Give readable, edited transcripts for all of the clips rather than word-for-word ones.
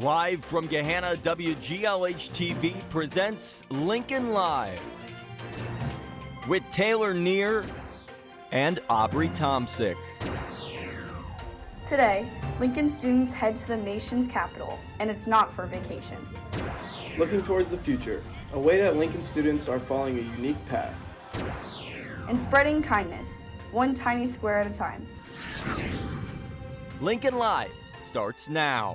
Live from Gahanna, WGLH-TV presents Lincoln Live with Taylor Neer and Aubrey Tomsick. Today, Lincoln students head to the nation's capital, and it's not for vacation. Looking towards the future, a way that Lincoln students are following a unique path. And spreading kindness, one tiny square at a time. Lincoln Live starts now.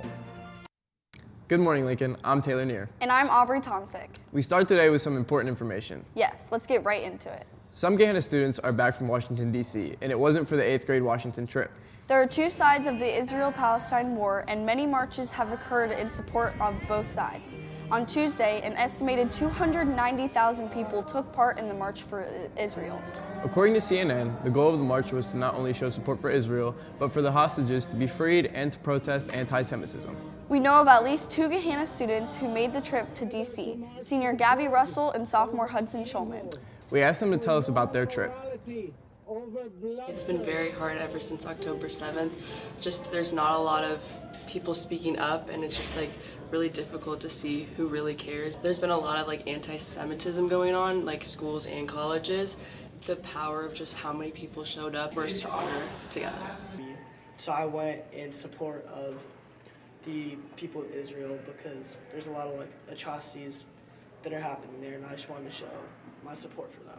Good morning, Lincoln. I'm Taylor Neer. And I'm Aubrey Tomsick. We start today with some important information. Yes, let's get right into it. Some Gahanna students are back from Washington, D.C., and it wasn't for the 8th grade Washington trip. There are two sides of the Israel-Palestine war, and many marches have occurred in support of both sides. On Tuesday, an estimated 290,000 people took part in the March for Israel. According to CNN, the goal of the march was to not only show support for Israel, but for the hostages to be freed and to protest anti-Semitism. We know of at least two Gahanna students who made the trip to D.C., senior Gabby Russell and sophomore Hudson Schulman. We asked them to tell us about their trip. It's been very hard ever since October 7th. There's not a lot of people speaking up, and it's just really difficult to see who really cares. There's been a lot of anti-Semitism going on, schools and colleges. The power of just how many people showed up, we're stronger together. So I went in support of the people of Israel because there's a lot of atrocities that are happening there, and I just wanted to show my support for them.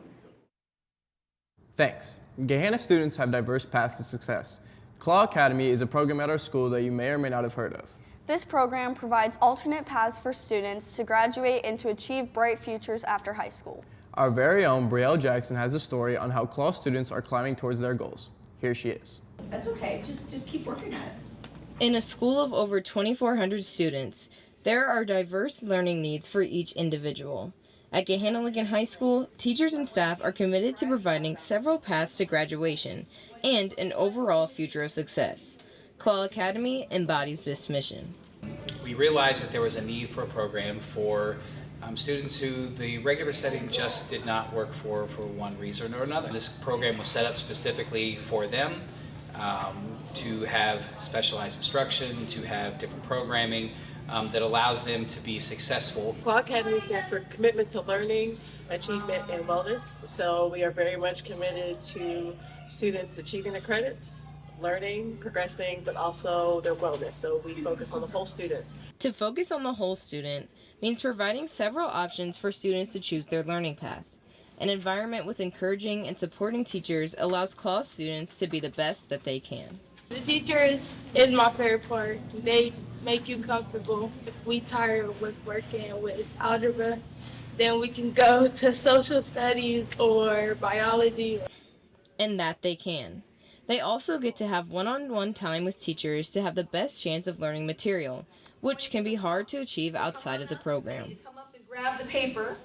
Thanks. Gahanna students have diverse paths to success. Claw Academy is a program at our school that you may or may not have heard of. This program provides alternate paths for students to graduate and to achieve bright futures after high school. Our very own Brielle Jackson has a story on how Claw students are climbing towards their goals. Here she is. That's okay, just keep working at it. In a school of over 2,400 students, there are diverse learning needs for each individual. At Gahanna Lincoln High School, teachers and staff are committed to providing several paths to graduation and an overall future of success. Claw Academy embodies this mission. We realized that there was a need for a program for students who the regular setting just did not work for one reason or another. This program was set up specifically for them to have specialized instruction, to have different programming that allows them to be successful. Claw Academy stands for Commitment to Learning, Achievement, and Wellness. So we are very much committed to students achieving their credits, learning, progressing, but also their wellness. So we focus on the whole student. To focus on the whole student means providing several options for students to choose their learning path. An environment with encouraging and supporting teachers allows Claw students to be the best that they can. The teachers is my favorite part. They make you comfortable. If we tired with working with algebra, then we can go to social studies or biology. And that they can. They also get to have one-on-one time with teachers to have the best chance of learning material, which can be hard to achieve outside of the program. Come up and grab the paper.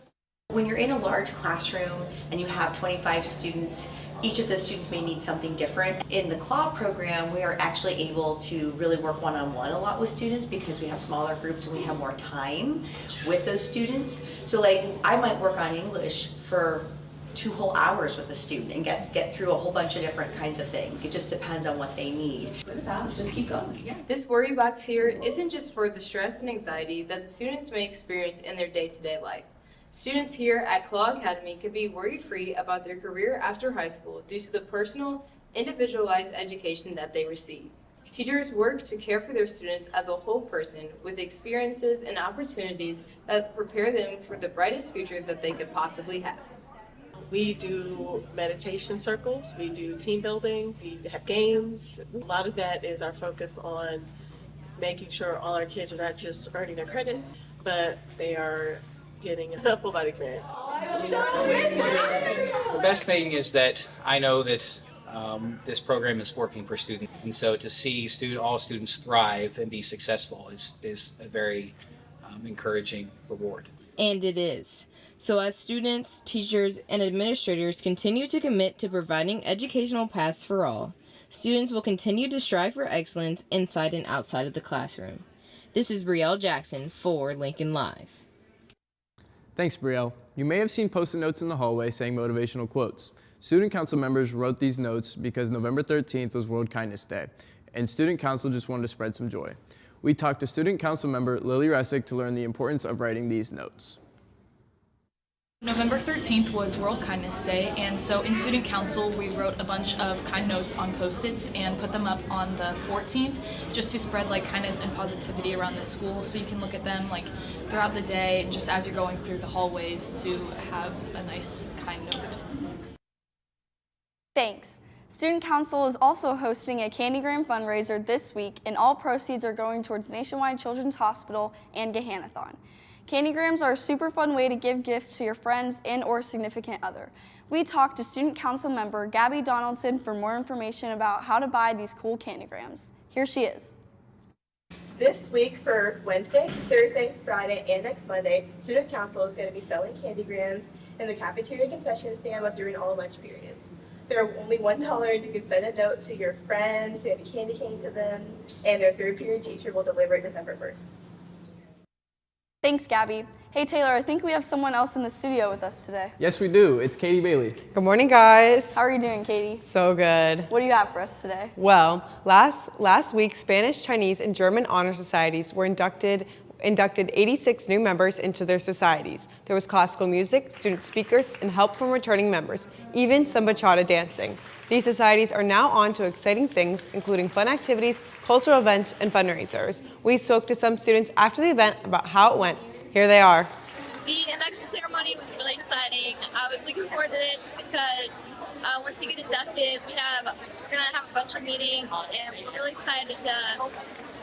When you're in a large classroom and you have 25 students, each of those students may need something different. In the CLAW program, we are actually able to really work one-on-one a lot with students because we have smaller groups and we have more time with those students. So I might work on English for 2 whole hours with a student and get through a whole bunch of different kinds of things. It just depends on what they need. Just keep going. Yeah. This worry box here isn't just for the stress and anxiety that the students may experience in their day-to-day life. Students here at Claw Academy can be worry-free about their career after high school due to the personal, individualized education that they receive. Teachers work to care for their students as a whole person with experiences and opportunities that prepare them for the brightest future that they could possibly have. We do meditation circles, we do team building, we have games. A lot of that is our focus on making sure all our kids are not just earning their credits, but they are getting a full body experience. The best thing is that I know that this program is working for students, and so to see all students thrive and be successful is a very encouraging reward. And it is. So as students, teachers, and administrators continue to commit to providing educational paths for all, students will continue to strive for excellence inside and outside of the classroom. This is Brielle Jackson for Lincoln Live. Thanks, Brielle. You may have seen post-it notes in the hallway saying motivational quotes. Student council members wrote these notes because November 13th was World Kindness Day, and student council just wanted to spread some joy. We talked to Student Council member Lily Ressick to learn the importance of writing these notes. November 13th was World Kindness Day, and so in Student Council we wrote a bunch of kind notes on Post-its and put them up on the 14th just to spread like kindness and positivity around the school, so you can look at them like throughout the day just as you're going through the hallways to have a nice kind note. Thanks. Student Council is also hosting a Candygram fundraiser this week, and all proceeds are going towards Nationwide Children's Hospital and Gahanathon. Candygrams are a super fun way to give gifts to your friends and or significant other. We talked to Student Council member Gabby Donaldson for more information about how to buy these cool candygrams. Here she is. This week for Wednesday, Thursday, Friday, and next Monday, Student Council is going to be selling candygrams in the cafeteria concession stand during all lunch periods. They're only $1, and you can send a note to your friends, send a candy cane to them, and their third period teacher will deliver it December 1st. Thanks, Gabby. Hey, Taylor, I think we have someone else in the studio with us today. Yes, we do. It's Katie Bailey. Good morning, guys. How are you doing, Katie? So good. What do you have for us today? Well, last week, Spanish, Chinese, and German honor societies were inducted 86 new members into their societies. There was classical music, student speakers, and help from returning members, even some bachata dancing. These societies are now on to exciting things, including fun activities, cultural events, and fundraisers. We spoke to some students after the event about how it went. Here they are. The induction ceremony was really exciting. I was looking forward to this because once you get inducted, we're gonna have a bunch of meetings, and we're really excited to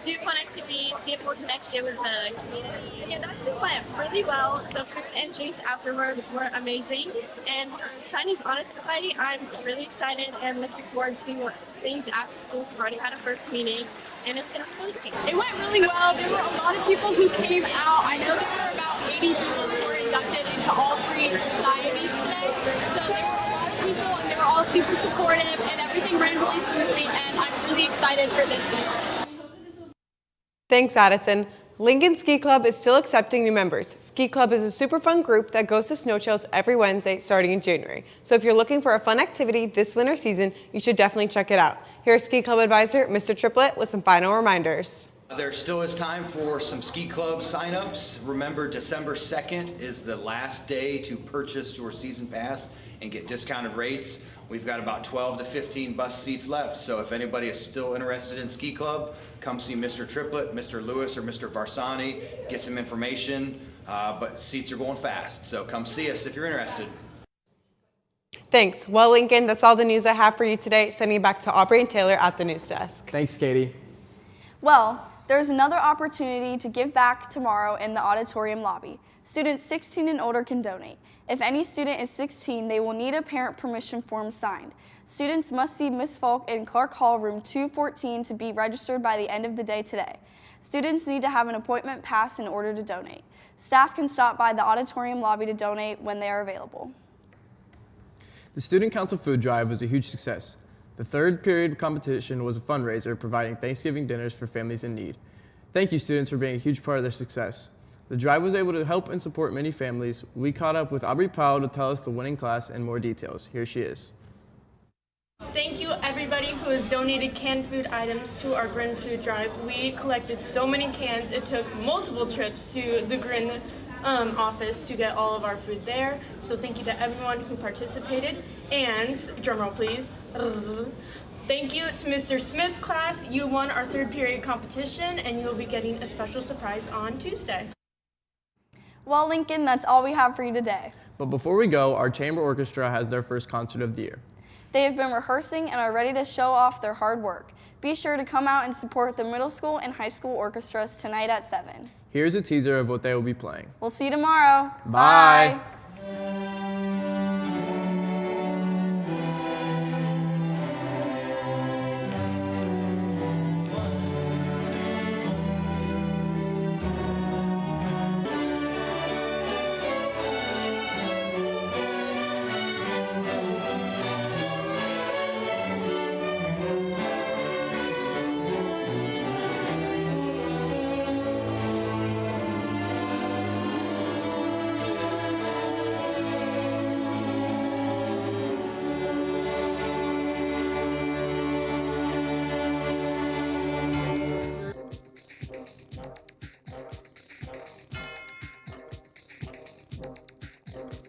do fun activities, get more connected with the community. The induction went really well. The food and drinks afterwards were amazing. And for Chinese Honor Society, I'm really excited and looking forward to things after school. We've already had a first meeting, and it's gonna be really great. It went really well. There were a lot of people who came out. I know there were about 80 people who were inducted into all 3 societies today. So there were a lot of people, and they were all super supportive, and everything ran really smoothly, and I'm really excited for this year. Thanks, Addison. Lincoln Ski Club is still accepting new members. Ski Club is a super fun group that goes to snow trails every Wednesday starting in January. So if you're looking for a fun activity this winter season, you should definitely check it out. Here's Ski Club advisor, Mr. Triplett, with some final reminders. There still is time for some ski club signups. Remember, December 2nd is the last day to purchase your season pass and get discounted rates. We've got about 12 to 15 bus seats left, so if anybody is still interested in ski club, come see Mr. Triplett, Mr. Lewis, or Mr. Varsani, get some information, but seats are going fast, so come see us if you're interested. Thanks. Well, Lincoln, that's all the news I have for you today. Sending it back to Aubrey and Taylor at the news desk. Thanks, Katie. Well, there's another opportunity to give back tomorrow in the auditorium lobby. Students 16 and older can donate. If any student is 16, they will need a parent permission form signed. Students must see Ms. Falk in Clark Hall, room 214 to be registered by the end of the day today. Students need to have an appointment pass in order to donate. Staff can stop by the auditorium lobby to donate when they are available. The Student Council food drive was a huge success. The third period competition was a fundraiser providing Thanksgiving dinners for families in need. Thank you, students, for being a huge part of their success. The drive was able to help and support many families. We caught up with Aubrey Powell to tell us the winning class and more details. Here she is. Thank you everybody who has donated canned food items to our Grin Food Drive. We collected so many cans, it took multiple trips to the Grin office to get all of our food there. So thank you to everyone who participated, and drumroll please. Thank you to Mr. Smith's class. You won our third period competition, and you will be getting a special surprise on Tuesday. Well, Lincoln, that's all we have for you today. But before we go, our chamber orchestra has their first concert of the year. They have been rehearsing and are ready to show off their hard work. Be sure to come out and support the middle school and high school orchestras tonight at 7. Here's a teaser of what they will be playing. We'll see you tomorrow. Bye. Live.